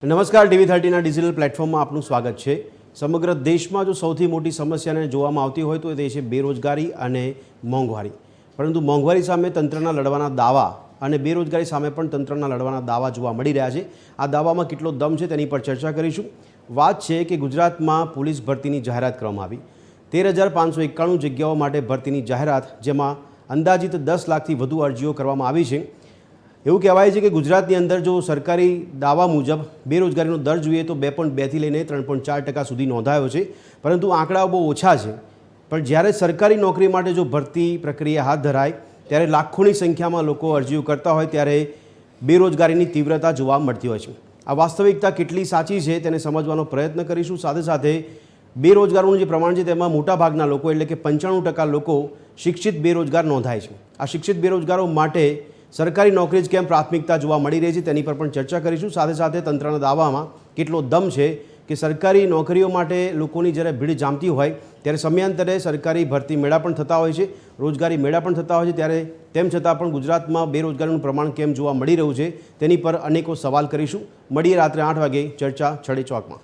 નમસ્કાર, TV30ના ડિજિટલ પ્લેટફોર્મમાં આપનું સ્વાગત છે। સમગ્ર દેશમાં જો સૌથી મોટી સમસ્યાને જોવામાં આવતી હોય તો તે છે બેરોજગારી અને મોંઘવારી। પરંતુ મોંઘવારી સામે તંત્રના લડવાના દાવા અને બેરોજગારી સામે પણ તંત્રના લડવાના દાવા જોવા મળી રહ્યા છે। આ દાવામાં કેટલો દમ છે તેની પર ચર્ચા કરીશું। વાત છે કે ગુજરાતમાં પોલીસ ભરતીની જાહેરાત કરવામાં આવી। 13,591 જગ્યાઓ માટે ભરતીની જાહેરાત, જેમાં અંદાજિત 10 લાખથી વધુ અરજીઓ કરવામાં આવી છે। એવું કહેવાય છે કે ગુજરાતની અંદર જો સરકારી દાવા મુજબ બેરોજગારીનો દર જોઈએ તો 2.2થી લઈને 3.4% સુધી નોંધાયો છે, પરંતુ આંકડાઓ બહુ ઓછા છે। પણ જ્યારે સરકારી નોકરી માટે જો ભરતી પ્રક્રિયા હાથ ધરાય ત્યારે લાખોની સંખ્યામાં લોકો અરજીઓ કરતા હોય ત્યારે બેરોજગારીની તીવ્રતા જોવા મળતી હોય છે। આ વાસ્તવિકતા કેટલી સાચી છે તેને સમજવાનો પ્રયત્ન કરીશું। સાથે સાથે બેરોજગારોનું જે પ્રમાણ છે તેમાં મોટાભાગના લોકો એટલે કે 95% લોકો શિક્ષિત બેરોજગાર નોંધાય છે। આ શિક્ષિત બેરોજગારો માટે સરકારી નોકરી જ કેમ પ્રાથમિકતા જોવા મળી રહી છે તેની પર પણ ચર્ચા કરીશું। સાથે સાથે તંત્રના દાવામાં કેટલો દમ છે કે સરકારી નોકરીઓ માટે લોકોની જ્યારે ભીડ જામતી હોય ત્યારે સમયાંતરે સરકારી ભરતી મેળા પણ થતા હોય છે, રોજગારી મેળા પણ થતા હોય છે, ત્યારે તેમ છતાં પણ ગુજરાતમાં બેરોજગારીનું પ્રમાણ કેમ જોવા મળી રહ્યું છે તેની પર અનેકો સવાલ કરીશું। મળીએ રાત્રે 8 વાગે ચર્ચા છડે ચોકમાં।